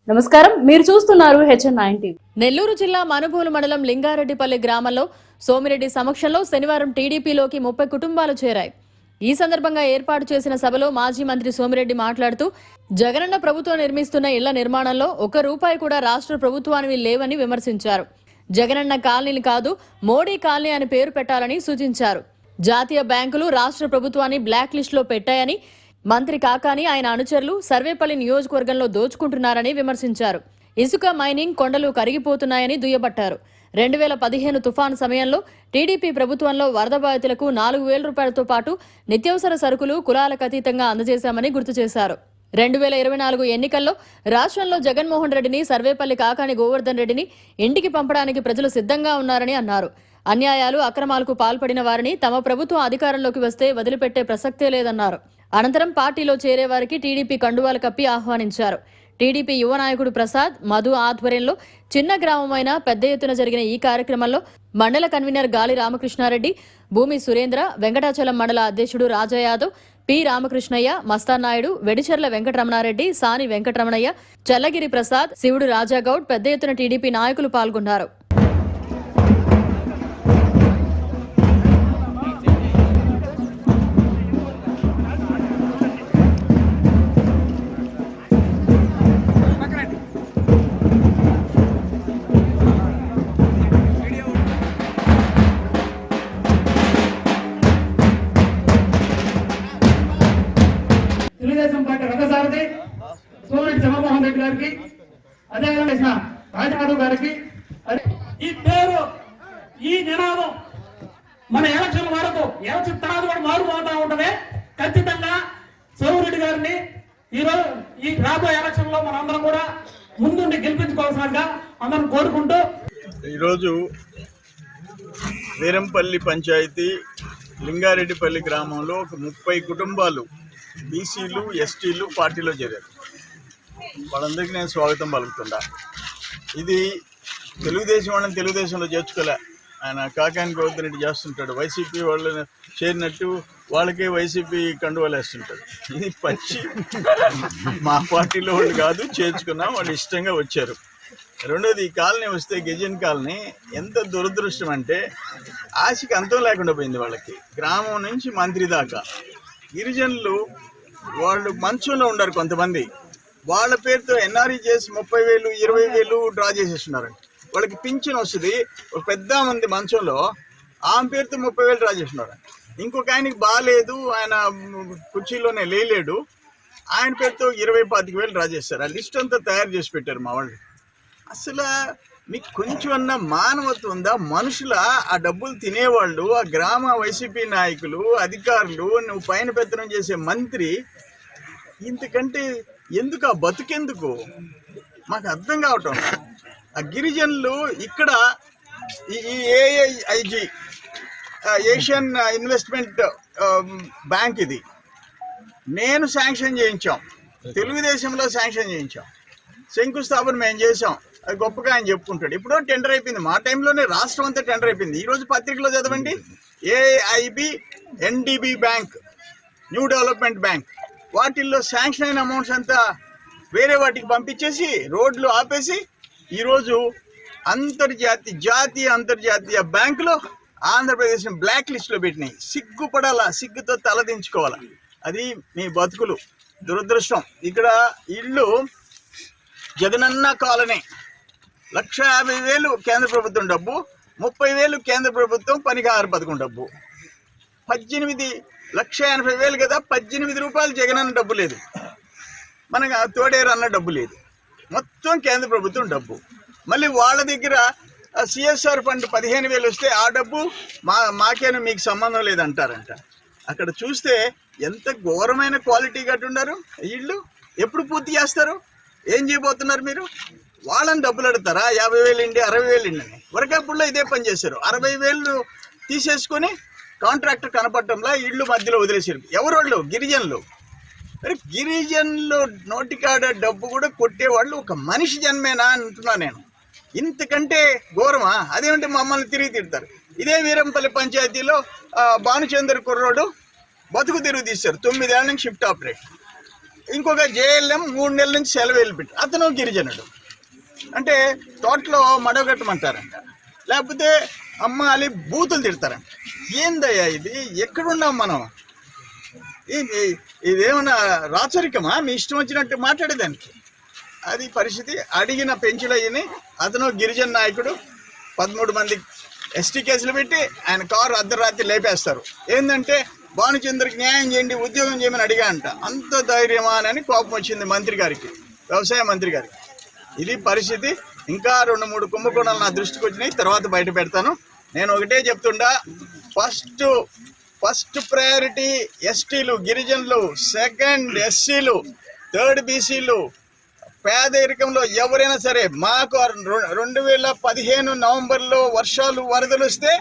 నమస్కారం, మీరు చూస్తున్నారు HN9 టీవీ. నెల్లూరు జిల్లా మనుబోలు మండలం లింగారెడ్డిపల్లి గ్రామంలో సోమిరెడ్డి సమక్షంలో శనివారం టీడీపీలోకి 30 కుటుంబాలు చేరాయి. ఈ సందర్భంగా ఏర్పాటు చేసిన సభలో మాజీ మంత్రి సోమిరెడ్డి మాట్లాడుతూ జగనన్న ప్రభుత్వం నిర్మిస్తున్న ఇళ్ల నిర్మాణంలో ₹1 కూడా రాష్ట్ర ప్రభుత్వానికి లేవని విమర్శించారు. జగనన్న కాలనీని కాదు మోడీ కాలనీ అని పేరు పెట్టాలని సూచించారు. జాతీయ బ్యాంకులు రాష్ట్ర ప్రభుత్వాన్ని బ్లాక్ లిస్ట్ లో పెట్టాయని, మంత్రి కాకాని ఆయన అనుచరులు సర్వేపల్లి నియోజకవర్గంలో దోచుకుంటున్నారని విమర్శించారు. ఇసుక మైనింగ్ కొండలు కరిగిపోతున్నాయని దుయ్యబట్టారు. 2015 తుఫాను సమయంలో టీడీపీ ప్రభుత్వంలో వరద బాధితులకు ₹4,000తో పాటు నిత్యావసర సరుకులు కులాలకు అతీతంగా అందజేశామని గుర్తు చేశారు. 2024 ఎన్నికల్లో రాష్ట్రంలో జగన్మోహన్ రెడ్డిని, సర్వేపల్లి కాకాని గోవర్ధన్ రెడ్డిని ఇంటికి పంపడానికి ప్రజలు సిద్ధంగా ఉన్నారని అన్నారు. అన్యాయాలు, అక్రమాలకు పాల్పడిన వారిని తమ ప్రభుత్వం అధికారంలోకి వస్తే వదిలిపెట్టే ప్రసక్తే లేదన్నారు. అనంతరం పార్టీలో చేరే వారికి టీడీపీ కండువాలు కప్పి ఆహ్వానించారు. టీడీపీ యువ నాయకుడు ప్రసాద్, మధు ఆధ్వర్యంలో చిన్న గ్రామమైన పెద్ద ఎత్తున జరిగిన ఈ కార్యక్రమంలో మండల కన్వీనర్ గాలి రామకృష్ణారెడ్డి, భూమి సురేంద్ర, వెంకటాచలం మండల అధ్యక్షుడు రాజా యాదవ్, పి రామకృష్ణయ్య, మస్తానాయుడు, వెడిచెర్ల వెంకటరమణారెడ్డి, సాని వెంకటరమణయ్య, చల్లగిరి ప్రసాద్, శివుడు రాజాగౌడ్ పెద్ద ఎత్తున టీడీపీ నాయకులు పాల్గొన్నారు. తెలుగుదేశం పార్టీ రథసారథి సోమిరెడ్డి చంద్రమోహన్ రెడ్డి గారికి, అదేవిధంగా రాజమాధవ్ గారికి ఈ పేరు, ఈ నినాదం మన ఎలక్షన్ వరకు ఎలక్షన్ తర్వాత కూడా మారుమోతా ఉంటది. ఖచ్చితంగా సోమిరెడ్డి గారిని ఈరోజు ఈ రాబోయే ఎలక్షన్ లో మనందరం కూడా ముందుండి గెలిపించుకోవాల్సినగా అందరం కోరుకుంటూ, ఈరోజు వీరంపల్లి పంచాయతీ లింగారెడ్డిపల్లి గ్రామంలో ఒక 30 కుటుంబాలు బీసీలు, ఎస్టీలు పార్టీలో చేరారు. వాళ్ళందరికీ నేను స్వాగతం పలుకుతుండా. ఇది తెలుగుదేశం వాళ్ళని తెలుగుదేశంలో చేర్చుకోలే, ఆయన కాకాని గోవర్ధన్ రెడ్డి చేస్తుంటాడు. వైసీపీ వాళ్ళని చేరినట్టు వాళ్ళకే వైసీపీ కండువాలు వేస్తుంటాడు. ఇది పచ్చి మా పార్టీలో వాళ్ళు కాదు, చేర్చుకున్నాం, వాళ్ళు ఇష్టంగా వచ్చారు. రెండోది, ఈ కాలనీ వస్తే గిరిజన కాలనీ ఎంత దురదృష్టం అంటే ఆశకి అంతం లేకుండా పోయింది వాళ్ళకి. గ్రామం నుంచి మంత్రి దాకా గిరిజనులు వాళ్ళు మంచంలో ఉన్నారు. కొంతమంది వాళ్ళ పేరుతో ఎన్ఆర్ఈ చేసి 30,000, 20,000 డ్రా చేసేస్తున్నారు. వాళ్ళకి పింఛన్ వస్తుంది. ఒక పెద్ద మంది మంచంలో ఆమె పేరుతో 30,000 డ్రా చేస్తున్నారు. ఇంకొక ఆయనకి బాగాలేదు, ఆయన కుర్చీలోనే లేలేడు, ఆయన పేరుతో 20,000-25,000 డ్రా చేస్తారు. ఆ లిస్ట్ అంతా తయారు చేసి పెట్టారు మా వాళ్ళు. అసలు మీకు కొంచెం అన్న మానవత్వం ఉందా? మనుషుల ఆ డబ్బులు తినేవాళ్ళు, ఆ గ్రామ వైసీపీ నాయకులు, అధికారులు, నువ్వు పైన పెత్తనం చేసే మంత్రి, ఇంతకంటే ఎందుకు ఆ బతుకెందుకు మాకు అర్థం కావటం. ఆ గిరిజనులు ఇక్కడ ఈ ఏఐఐజీ ఏషియన్ ఇన్వెస్ట్మెంట్ బ్యాంక్, ఇది నేను శాంక్షన్ చేయించాం, తెలుగుదేశంలో శాంక్షన్ చేయించాం, శంకుస్థాపన మేము చేసాం. అది గొప్పగా ఆయన చెప్పుకుంటాడు. ఇప్పుడు టెండర్ అయిపోయింది, మా టైంలోనే రాష్ట్రం అంతా టెండర్ అయిపోయింది. ఈరోజు పత్రికలో చదవండి, AIB, NDB bank, new development bank, వాటిల్లో శాంక్షన్ అయిన అమౌంట్స్ అంతా వేరే వాటికి పంపించేసి రోడ్లు ఆపేసి ఈరోజు జాతీయ అంతర్జాతీయ బ్యాంకులో ఆంధ్రప్రదేశ్ని బ్లాక్ లిస్ట్లో పెట్టినాయి. సిగ్గుపడాలా, సిగ్గుతో తలదించుకోవాలా. అది మీ బతుకులు. దురదృష్టం. ఇక్కడ ఇళ్ళు జగనన్న కాలనీ 1,50,000 కేంద్ర ప్రభుత్వం డబ్బు, 30,000 కేంద్ర ప్రభుత్వం పనికి ఆహార పథకం డబ్బు, 1,80,000 కదా, ₹18 జగనన్న డబ్బు లేదు, మనకు తోడేరు అన్న డబ్బు లేదు, మొత్తం కేంద్ర ప్రభుత్వం డబ్బు. మళ్ళీ వాళ్ళ దగ్గర సిఎస్ఆర్ ఫండ్ 15,000 వస్తే ఆ డబ్బు మాకేను మీకు సంబంధం లేదంటారంట. అక్కడ చూస్తే ఎంత ఘోరమైన క్వాలిటీ కట్టున్నారు. వీళ్ళు ఎప్పుడు పూర్తి చేస్తారు? ఏం చేయబోతున్నారు మీరు? వాళ్ళని డబ్బులు అడుగుతారా? 50,000 ఇండి, 60,000 ఇండి అని. వరకప్పుడులో ఇదే పని చేశారు. 60,000 తీసేసుకొని కాంట్రాక్టర్ కనపడటంలో ఇళ్ళు మధ్యలో వదిలేసారు. ఎవరోళ్ళు? గిరిజనులు. మరి గిరిజనులు నోటికాడ డబ్బు కూడా కొట్టేవాళ్ళు ఒక మనిషి జన్మేనా అంటున్నా నేను. ఇంతకంటే ఘోరమా? అదేమంటే మమ్మల్ని తిరిగి తిడతారు. ఇదే వీరంపల్లి పంచాయతీలో భానుచంద్ర కుర్రోడు బతుకు తెరువు తీశారు. 9 ఏళ్ళ నుంచి షిఫ్ట్ ఆపరేట్. ఇంకొక జేఎల్ఎం 3 నెలల నుంచి సెలవు వెళ్ళిపెట్టి అతను గిరిజనుడు. అంటే తోటలో మడగట్టమంటారంట, లేకపోతే అమ్మాలి బూతులు తిడతారంట. ఏందయ్యా ఇది? ఎక్కడున్నాం మనం? ఇదేమన్నా రాచరికమా మీ ఇష్టం వచ్చినట్టు మాట్లాడేదానికి? అది పరిస్థితి. అడిగిన పెంచులయ్యని అతను గిరిజన నాయకుడు 13 మంది ఎస్టీ కేసులు పెట్టి ఆయన కారు అర్ధరాత్రి లేపేస్తారు. ఏంటంటే భానుచంద్రకి న్యాయం చేయండి, ఉద్యోగం చేయమని అడిగా అంట. అంత ధైర్యమా అని కోపం వచ్చింది మంత్రి గారికి, వ్యవసాయ మంత్రి గారికి. ఇది పరిస్థితి. ఇంకా 2-3 కుంభకోణాలు నా దృష్టికి వచ్చినాయి, తర్వాత బయట పెడతాను. నేను ఒకటే చెప్తుండా, ఫస్ట్ ప్రయారిటీ ఎస్టీలు, గిరిజనులు, సెకండ్ ఎస్సీలు, థర్డ్ బీసీలు. పేదరికంలో ఎవరైనా సరే, మాకు 2015 నవంబర్లో వర్షాలు వరదలు వస్తే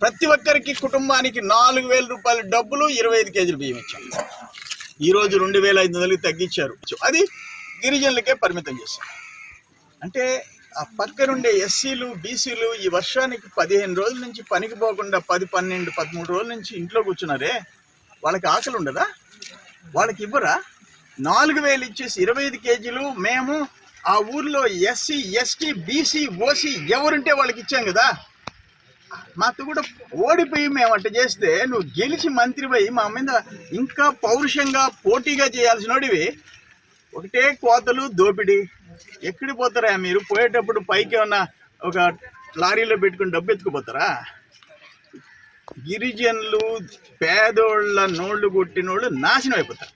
ప్రతి ఒక్కరికి కుటుంబానికి 4,000 రూపాయల డబ్బులు, 25 కేజీలు బియ్యం ఇచ్చాం. ఈరోజు 2,500 తగ్గించారు. అది గిరిజనులకే పరిమితం చేశారు. అంటే ఆ పక్కనుండే ఎస్సీలు, బీసీలు ఈ వర్షానికి 15 రోజుల నుంచి పనికి పోకుండా 10, 12, 13 రోజుల నుంచి ఇంట్లో కూర్చున్నారే, వాళ్ళకి ఆకలి ఉండదా? వాళ్ళకి ఇవ్వరా? 4,000 ఇచ్చేసి 25 కేజీలు మేము ఆ ఊర్లో ఎస్సీ, ఎస్టీ, బీసీ, ఓసీ ఎవరుంటే వాళ్ళకి ఇచ్చాం కదా. మాతో కూడా ఓడిపోయి మేము అట్ట చేస్తే నువ్వు గెలిచి మంత్రి పోయి మా మీద ఇంకా పౌరుషంగా పోటీగా చేయాల్సినోడివి. ఒకటే కోతలు, దోపిడీ. ఎక్కడికి పోతారా మీరు? పోయేటప్పుడు పైకి ఏమన్నా ఒక లారీలో పెట్టుకుని డబ్బు ఎత్తుకుపోతారా? గిరిజనులు, పేదోళ్ళ నోళ్ళు కొట్టినోళ్ళు నాశనం అయిపోతారు.